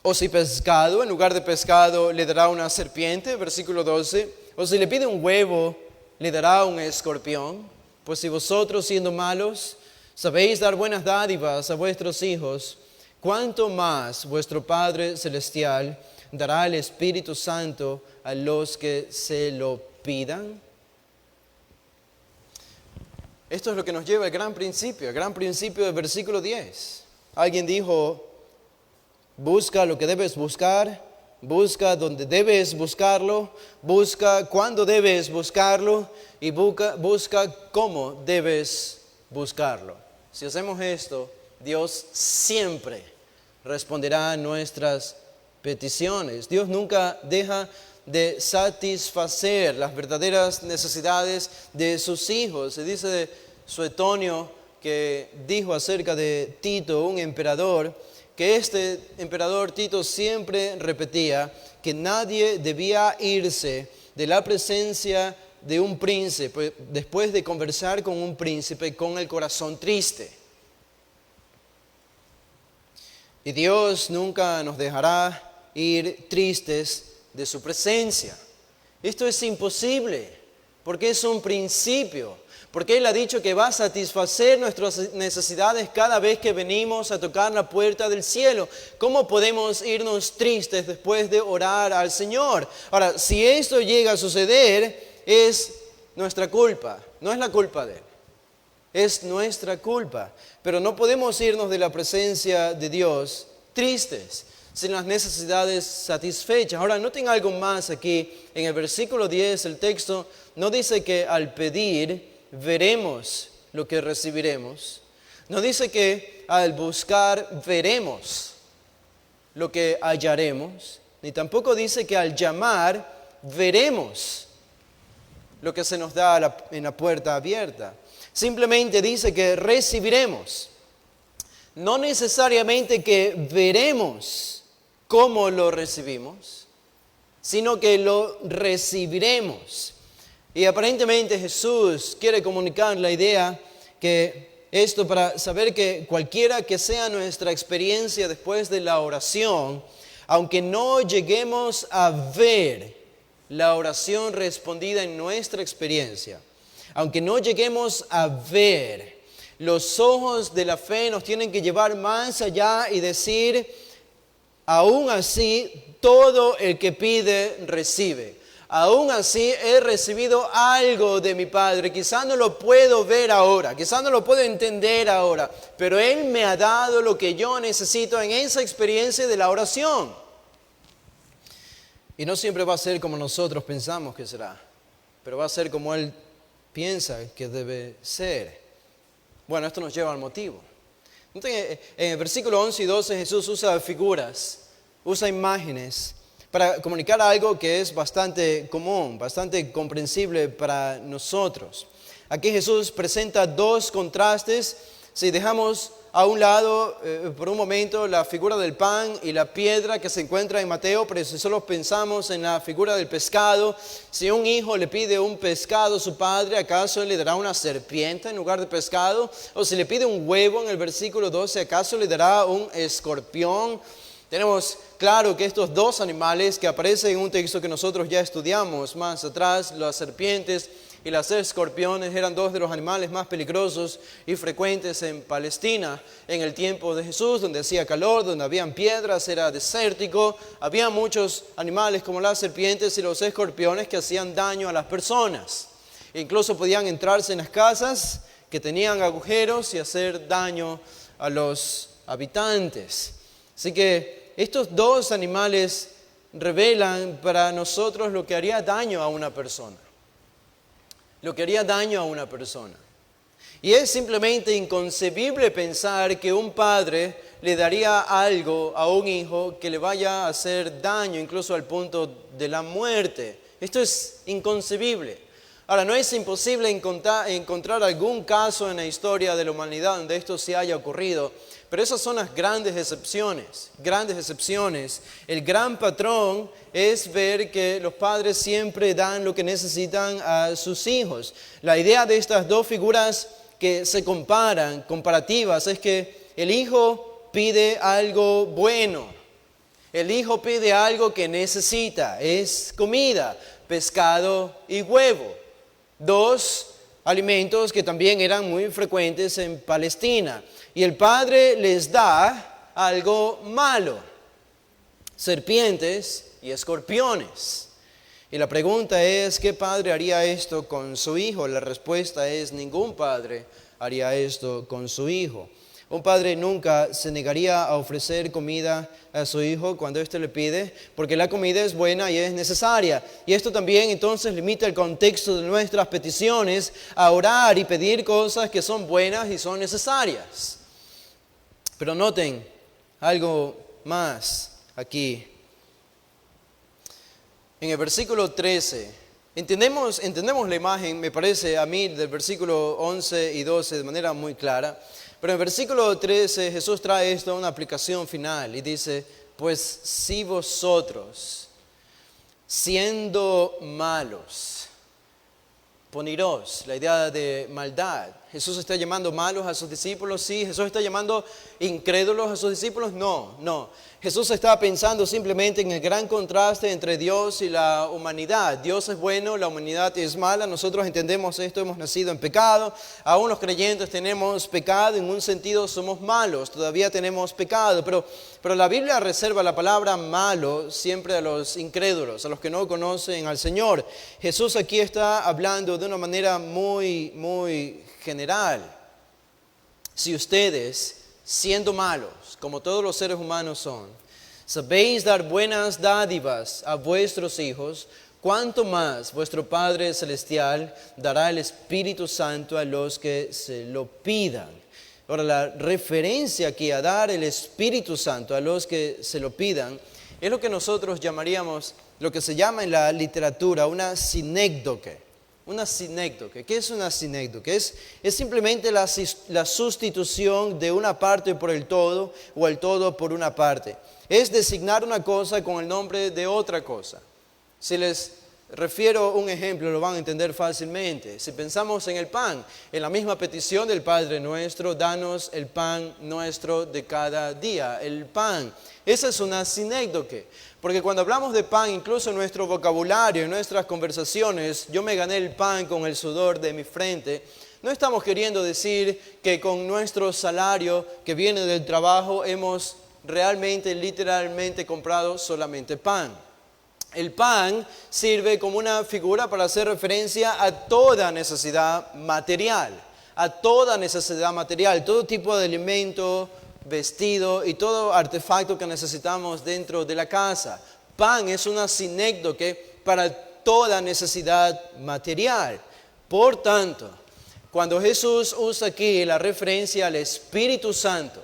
o si pescado, en lugar de pescado, le dará una serpiente, versículo 12. O si le pide un huevo, le dará un escorpión. Pues si vosotros, siendo malos, sabéis dar buenas dádivas a vuestros hijos, ¿cuánto más vuestro Padre Celestial dará el Espíritu Santo a los que se lo pidan? Esto es lo que nos lleva al gran principio del versículo 10. Alguien dijo, busca lo que debes buscar, busca donde debes buscarlo, busca cuándo debes buscarlo y busca cómo debes buscarlo. Si hacemos esto, Dios siempre responderá a nuestras peticiones. Dios nunca deja de satisfacer las verdaderas necesidades de sus hijos. Se dice de Suetonio, que dijo acerca de Tito, un emperador, que este emperador Tito siempre repetía que nadie debía irse de la presencia de un príncipe después de conversar con un príncipe con el corazón triste. Y Dios nunca nos dejará ir tristes de su presencia. Esto es imposible, porque es un principio, porque Él ha dicho que va a satisfacer nuestras necesidades cada vez que venimos a tocar la puerta del cielo. ¿Cómo podemos irnos tristes después de orar al Señor? Ahora, si esto llega a suceder, es nuestra culpa, no es la culpa de Él. Es nuestra culpa, pero no podemos irnos de la presencia de Dios tristes, sin las necesidades satisfechas. Ahora, noten algo más aquí. En el versículo 10, el texto no dice que al pedir veremos lo que recibiremos. No dice que al buscar veremos lo que hallaremos. Ni tampoco dice que al llamar veremos lo que se nos da en la puerta abierta. Simplemente dice que recibiremos. No necesariamente que veremos cómo lo recibimos, sino que lo recibiremos. Y aparentemente Jesús quiere comunicar la idea que esto para saber que cualquiera que sea nuestra experiencia después de la oración, aunque no lleguemos a ver la oración respondida en nuestra experiencia, aunque no lleguemos a ver, los ojos de la fe nos tienen que llevar más allá y decir, aún así, todo el que pide, recibe. Aún así, he recibido algo de mi Padre. Quizás no lo puedo ver ahora, quizás no lo puedo entender ahora, pero Él me ha dado lo que yo necesito en esa experiencia de la oración. Y no siempre va a ser como nosotros pensamos que será, pero va a ser como Él piensa que debe ser. Bueno, esto nos lleva al motivo. Entonces, en el versículo 11 y 12 Jesús usa figuras, usa imágenes para comunicar algo que es bastante común, bastante comprensible para nosotros. Aquí Jesús presenta dos contrastes. Si dejamos a un lado por un momento la figura del pan y la piedra que se encuentra en Mateo, pero si solo pensamos en la figura del pescado, si un hijo le pide un pescado a su padre, ¿acaso él le dará una serpiente en lugar de pescado? O si le pide un huevo en el versículo 12, ¿acaso le dará un escorpión? Tenemos claro que estos dos animales que aparecen en un texto que nosotros ya estudiamos más atrás, las serpientes y los escorpiones, eran dos de los animales más peligrosos y frecuentes en Palestina en el tiempo de Jesús, donde hacía calor, donde habían piedras, era desértico. Había muchos animales como las serpientes y los escorpiones que hacían daño a las personas. Incluso podían entrarse en las casas que tenían agujeros y hacer daño a los habitantes. Así que estos dos animales revelan para nosotros lo que haría daño a una persona. Lo que haría daño a una persona. Y es simplemente inconcebible pensar que un padre le daría algo a un hijo que le vaya a hacer daño, incluso al punto de la muerte. Esto es inconcebible. Ahora, no es imposible encontrar algún caso en la historia de la humanidad donde esto se haya ocurrido, pero esas son las grandes excepciones, grandes excepciones. El gran patrón es ver que los padres siempre dan lo que necesitan a sus hijos. La idea de estas dos figuras que se comparan, comparativas, es que el hijo pide algo bueno, el hijo pide algo que necesita, es comida, pescado y huevo. Dos alimentos que también eran muy frecuentes en Palestina. Y el padre les da algo malo, serpientes y escorpiones. Y la pregunta es, ¿qué padre haría esto con su hijo? La respuesta es, ningún padre haría esto con su hijo. Un padre nunca se negaría a ofrecer comida a su hijo cuando éste le pide, porque la comida es buena y es necesaria. Y esto también entonces limita el contexto de nuestras peticiones a orar y pedir cosas que son buenas y son necesarias. Pero noten algo más aquí. En el versículo 13, entendemos la imagen, me parece a mí, del versículo 11 y 12 de manera muy clara. Pero en el versículo 13 Jesús trae esto a una aplicación final y dice, pues si vosotros, siendo malos, poniros, la idea de maldad. Jesús está llamando malos a sus discípulos, sí. Jesús está llamando incrédulos a sus discípulos, no. Jesús está pensando simplemente en el gran contraste entre Dios y la humanidad. Dios es bueno, la humanidad es mala. Nosotros entendemos esto, hemos nacido en pecado. Aún los creyentes tenemos pecado, en un sentido somos malos, todavía tenemos pecado. Pero la Biblia reserva la palabra malo siempre a los incrédulos, a los que no conocen al Señor. Jesús aquí está hablando de una manera muy general. Si ustedes, siendo malos, como todos los seres humanos son, sabéis dar buenas dádivas a vuestros hijos, ¿cuánto más vuestro Padre Celestial dará el Espíritu Santo a los que se lo pidan? Ahora, la referencia aquí a dar el Espíritu Santo a los que se lo pidan es lo que nosotros llamaríamos, lo que se llama en la literatura, una sinécdoque. Una sinécdoque. ¿Qué es una sinécdoque? Es simplemente la sustitución de una parte por el todo o el todo por una parte. Es designar una cosa con el nombre de otra cosa. Si les refiero un ejemplo, lo van a entender fácilmente. Si pensamos en el pan, en la misma petición del Padre nuestro, danos el pan nuestro de cada día. El pan. Esa es una sinécdoque. Porque cuando hablamos de pan, incluso en nuestro vocabulario, en nuestras conversaciones, yo me gané el pan con el sudor de mi frente, no estamos queriendo decir que con nuestro salario que viene del trabajo hemos realmente, literalmente comprado solamente pan. El pan sirve como una figura para hacer referencia a toda necesidad material, todo tipo de alimento, vestido y todo artefacto que necesitamos dentro de la casa. Pan es una sinécdoque para toda necesidad material. Por tanto, cuando Jesús usa aquí la referencia al Espíritu Santo,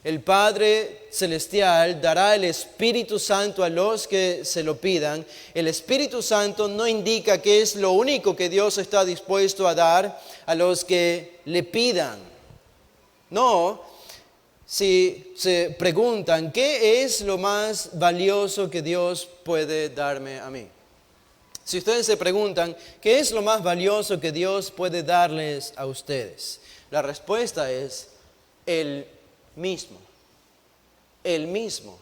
el Padre Celestial dará el Espíritu Santo a los que se lo pidan. El Espíritu Santo no indica que es lo único que Dios está dispuesto a dar a los que le pidan. No. Si se preguntan, ¿qué es lo más valioso que Dios puede darme a mí? Si ustedes se preguntan, ¿qué es lo más valioso que Dios puede darles a ustedes? La respuesta es Él mismo. Él mismo.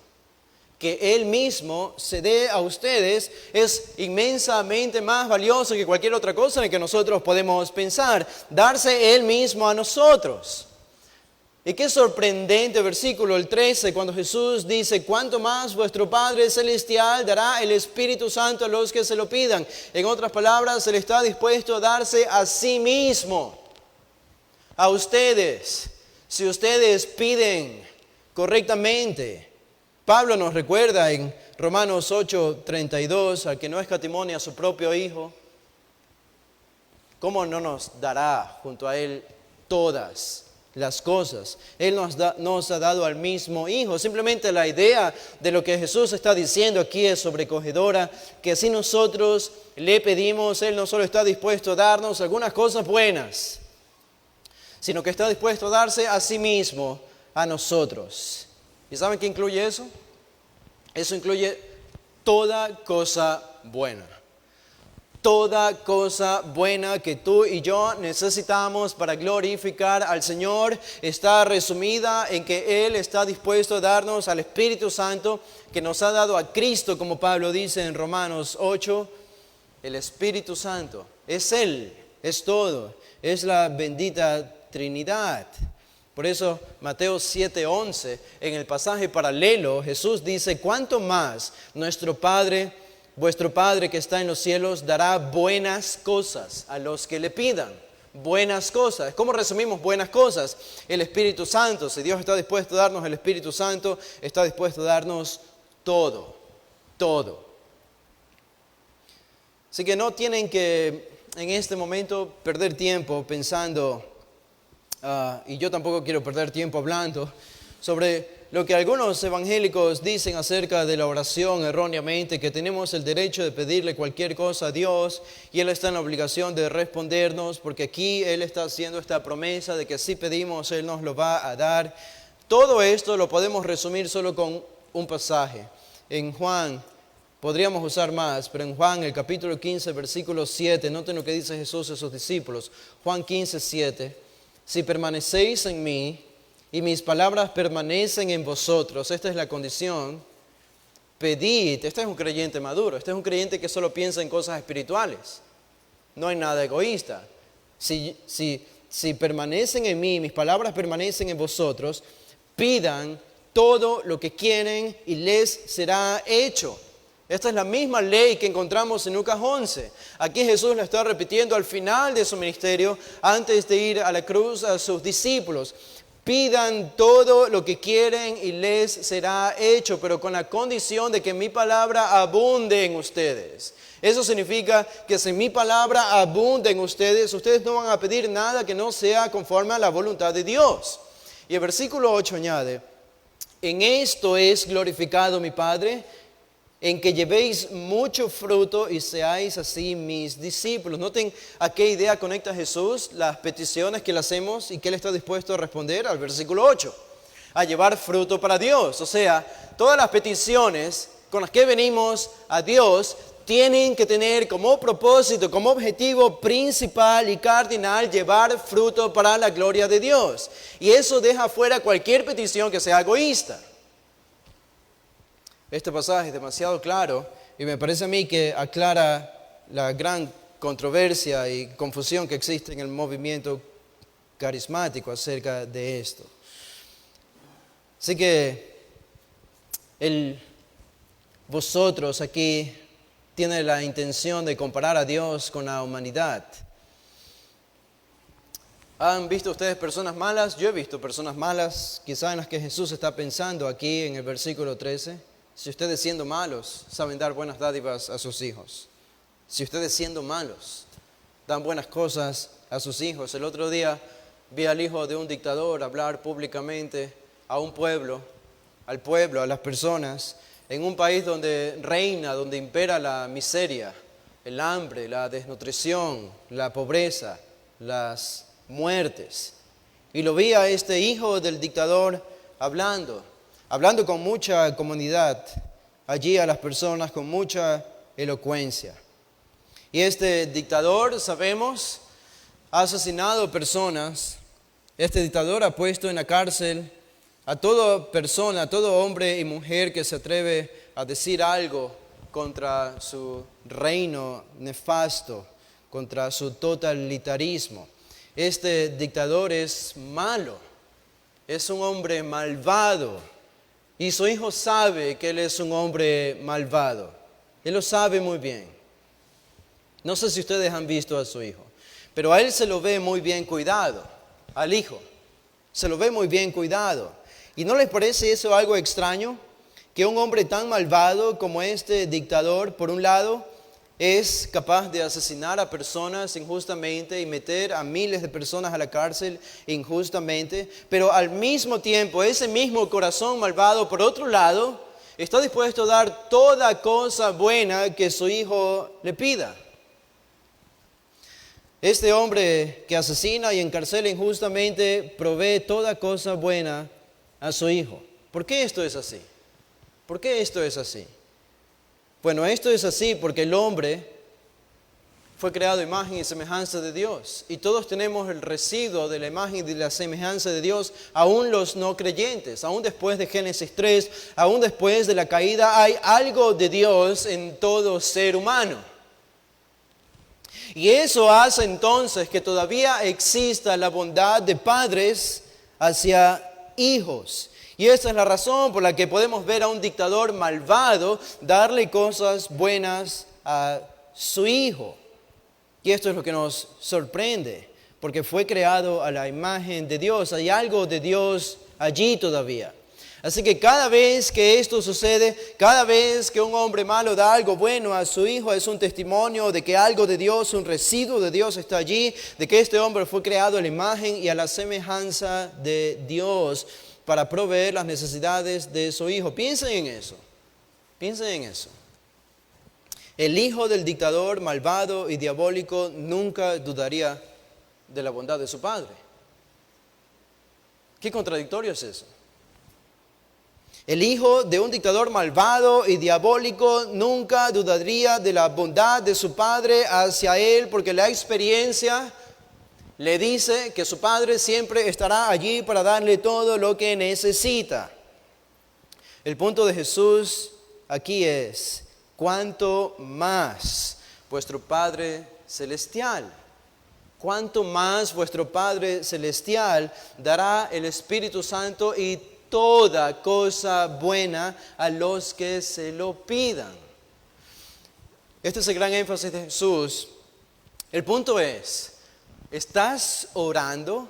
Que Él mismo se dé a ustedes es inmensamente más valioso que cualquier otra cosa en la que nosotros podemos pensar. Darse Él mismo a nosotros. Y qué sorprendente versículo el 13 cuando Jesús dice, cuánto más vuestro Padre Celestial dará el Espíritu Santo a los que se lo pidan. En otras palabras, Él está dispuesto a darse a sí mismo, a ustedes, si ustedes piden correctamente. Pablo nos recuerda en Romanos 8:32, al que no escatimó a su propio Hijo, ¿cómo no nos dará junto a Él todas las cosas. Él nos ha dado al mismo Hijo. Simplemente la idea de lo que Jesús está diciendo aquí es sobrecogedora, que si nosotros le pedimos, Él no solo está dispuesto a darnos algunas cosas buenas, sino que está dispuesto a darse a sí mismo, a nosotros. ¿Y saben qué incluye eso? Eso incluye toda cosa buena. Toda cosa buena que tú y yo necesitamos para glorificar al Señor está resumida en que Él está dispuesto a darnos al Espíritu Santo que nos ha dado a Cristo, como Pablo dice en Romanos 8. El Espíritu Santo es Él, es todo, es la bendita Trinidad. Por eso Mateo 7:11, en el pasaje paralelo, Jesús dice: ¿cuánto más nuestro Padre, vuestro Padre que está en los cielos, dará buenas cosas a los que le pidan? Buenas cosas. ¿Cómo resumimos buenas cosas? El Espíritu Santo. Si Dios está dispuesto a darnos el Espíritu Santo, está dispuesto a darnos todo. Todo. Así que no tienen que en este momento perder tiempo pensando, y yo tampoco quiero perder tiempo hablando, sobre lo que algunos evangélicos dicen acerca de la oración erróneamente, que tenemos el derecho de pedirle cualquier cosa a Dios y Él está en la obligación de respondernos, porque aquí Él está haciendo esta promesa de que si pedimos Él nos lo va a dar. Todo esto lo podemos resumir solo con un pasaje. En Juan, podríamos usar más, pero en Juan, el capítulo 15, versículo 7, noten lo que dice Jesús a sus discípulos. Juan 15, 7, si permanecéis en mí y mis palabras permanecen en vosotros, esta es la condición, pedid. Este es un creyente maduro, este es un creyente que solo piensa en cosas espirituales, no hay nada egoísta. Si permanecen en mí, mis palabras permanecen en vosotros, pidan todo lo que quieren y les será hecho. Esta es la misma ley que encontramos en Lucas 11. Aquí Jesús la está repitiendo al final de su ministerio, antes de ir a la cruz a sus discípulos. Pidan todo lo que quieren y les será hecho, pero con la condición de que mi palabra abunde en ustedes. Eso significa que si mi palabra abunde en ustedes, ustedes no van a pedir nada que no sea conforme a la voluntad de Dios. Y el versículo 8 añade: en esto es glorificado mi Padre, en que llevéis mucho fruto y seáis así mis discípulos. Noten a qué idea conecta Jesús las peticiones que le hacemos y que Él está dispuesto a responder al versículo 8. A llevar fruto para Dios. O sea, todas las peticiones con las que venimos a Dios tienen que tener como propósito, como objetivo principal y cardinal, llevar fruto para la gloria de Dios. Y eso deja fuera cualquier petición que sea egoísta. Este pasaje es demasiado claro y me parece a mí que aclara la gran controversia y confusión que existe en el movimiento carismático acerca de esto. Así que vosotros aquí tienen la intención de comparar a Dios con la humanidad. ¿Han visto ustedes personas malas? Yo he visto personas malas, quizás en las que Jesús está pensando aquí en el versículo 13. Si ustedes siendo malos saben dar buenas dádivas a sus hijos. Si ustedes siendo malos dan buenas cosas a sus hijos. El otro día vi al hijo de un dictador hablar públicamente a un pueblo, a las personas, en un país donde reina, donde impera la miseria, el hambre, la desnutrición, la pobreza, las muertes. Y lo vi a este hijo del dictador hablando con mucha comunidad, allí a las personas con mucha elocuencia. Y este dictador, sabemos, ha asesinado personas. Este dictador ha puesto en la cárcel a toda persona, a todo hombre y mujer que se atreve a decir algo contra su reino nefasto, contra su totalitarismo. Este dictador es malo, es un hombre malvado. Y su hijo sabe que él es un hombre malvado. Él lo sabe muy bien. No sé si ustedes han visto a su hijo, pero a él se lo ve muy bien cuidado. Al hijo se lo ve muy bien cuidado. ¿Y no les parece eso algo extraño? Que un hombre tan malvado como este dictador, por un lado, es capaz de asesinar a personas injustamente y meter a miles de personas a la cárcel injustamente, pero al mismo tiempo ese mismo corazón malvado, por otro lado, está dispuesto a dar toda cosa buena que su hijo le pida. Este hombre que asesina y encarcela injustamente provee toda cosa buena a su hijo. ¿Por qué esto es así? ¿Por qué esto es así? Bueno, esto es así porque el hombre fue creado a imagen y semejanza de Dios. Y todos tenemos el residuo de la imagen y de la semejanza de Dios, aún los no creyentes. Aún después de Génesis 3, aún después de la caída, hay algo de Dios en todo ser humano. Y eso hace entonces que todavía exista la bondad de padres hacia hijos. Y esa es la razón por la que podemos ver a un dictador malvado darle cosas buenas a su hijo. Y esto es lo que nos sorprende, porque fue creado a la imagen de Dios. Hay algo de Dios allí todavía. Así que cada vez que esto sucede, cada vez que un hombre malo da algo bueno a su hijo, es un testimonio de que algo de Dios, un residuo de Dios está allí, de que este hombre fue creado a la imagen y a la semejanza de Dios para proveer las necesidades de su hijo. Piensen en eso. Piensen en eso. El hijo del dictador malvado y diabólico nunca dudaría de la bondad de su padre. ¿Qué contradictorio es eso? El hijo de un dictador malvado y diabólico nunca dudaría de la bondad de su padre hacia él, porque la experiencia le dice que su padre siempre estará allí para darle todo lo que necesita. El punto de Jesús aquí es: cuánto más vuestro Padre Celestial, cuánto más vuestro Padre Celestial dará el Espíritu Santo y toda cosa buena a los que se lo pidan. Este es el gran énfasis de Jesús. El punto es: ¿estás orando?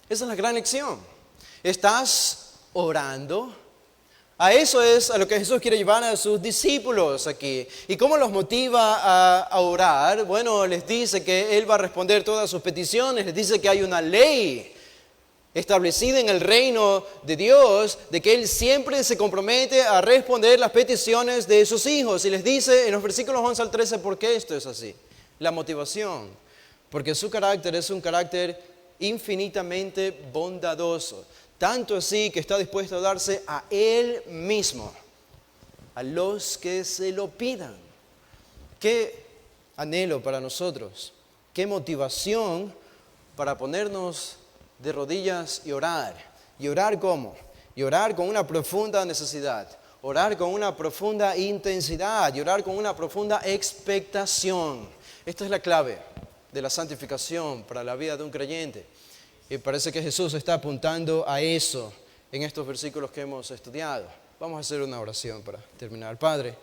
Esa es la gran lección. ¿Estás orando? A eso es a lo que Jesús quiere llevar a sus discípulos aquí. ¿Y cómo los motiva a orar? Bueno, les dice que Él va a responder todas sus peticiones. Les dice que hay una ley establecida en el reino de Dios, de que Él siempre se compromete a responder las peticiones de sus hijos. Y les dice en los versículos 11 al 13 por qué esto es así. La motivación. Porque su carácter es un carácter infinitamente bondadoso. Tanto así que está dispuesto a darse a Él mismo, a los que se lo pidan. Qué anhelo para nosotros, qué motivación para ponernos de rodillas y orar. ¿Y orar cómo? Y orar con una profunda necesidad, orar con una profunda intensidad y orar con una profunda expectación. Esta es la clave de la santificación para la vida de un creyente. Y parece que Jesús está apuntando a eso en estos versículos que hemos estudiado. Vamos a hacer una oración para terminar. Padre,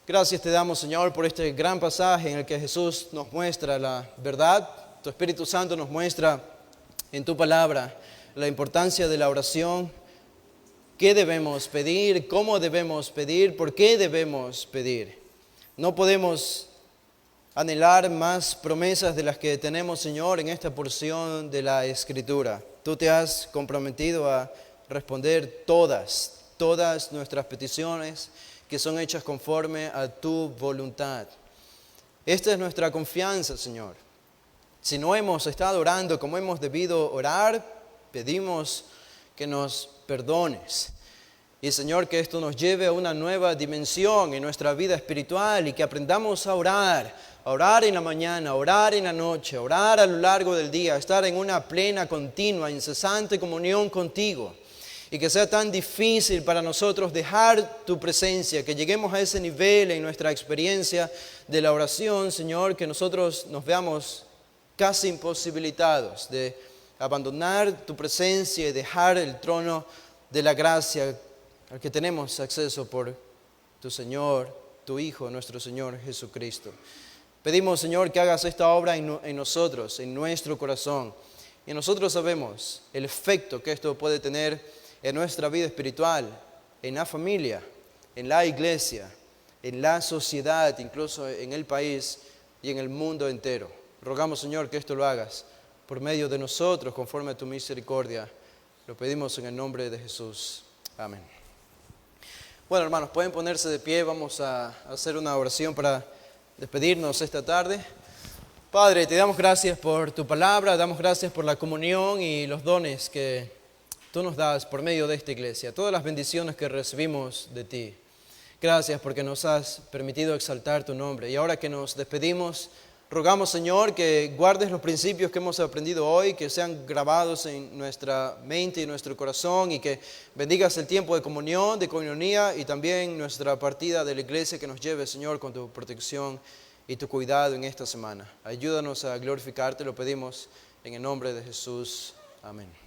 gracias te damos, Señor, por este gran pasaje en el que Jesús nos muestra la verdad. Tu Espíritu Santo nos muestra en tu palabra la importancia de la oración. ¿Qué debemos pedir? ¿Cómo debemos pedir? ¿Por qué debemos pedir? No podemos anhelar más promesas de las que tenemos, Señor, en esta porción de la Escritura. Tú te has comprometido a responder todas nuestras peticiones que son hechas conforme a tu voluntad. Esta es nuestra confianza, Señor. Si no hemos estado orando como hemos debido orar, pedimos que nos perdones. Y Señor, que esto nos lleve a una nueva dimensión en nuestra vida espiritual y que aprendamos a orar en la mañana, a orar en la noche, a orar a lo largo del día, a estar en una plena, continua, incesante comunión contigo. Y que sea tan difícil para nosotros dejar tu presencia, que lleguemos a ese nivel en nuestra experiencia de la oración, Señor, que nosotros nos veamos casi imposibilitados de abandonar tu presencia y dejar el trono de la gracia al que tenemos acceso por tu Señor, tu Hijo, nuestro Señor Jesucristo. Pedimos, Señor, que hagas esta obra en nosotros, en nuestro corazón. Y nosotros sabemos el efecto que esto puede tener en nuestra vida espiritual, en la familia, en la iglesia, en la sociedad, incluso en el país y en el mundo entero. Rogamos, Señor, que esto lo hagas por medio de nosotros, conforme a tu misericordia. Lo pedimos en el nombre de Jesús. Amén. Bueno, hermanos, pueden ponerse de pie. Vamos a hacer una oración para despedirnos esta tarde. Padre, te damos gracias por tu palabra, damos gracias por la comunión y los dones que tú nos das por medio de esta iglesia, todas las bendiciones que recibimos de ti. Gracias porque nos has permitido exaltar tu nombre. Y ahora que nos despedimos, rogamos, Señor, que guardes los principios que hemos aprendido hoy, que sean grabados en nuestra mente y nuestro corazón, y que bendigas el tiempo de comunión, de coinonía, y también nuestra partida de la iglesia, que nos lleve, Señor, con tu protección y tu cuidado en esta semana. Ayúdanos a glorificarte, lo pedimos en el nombre de Jesús. Amén.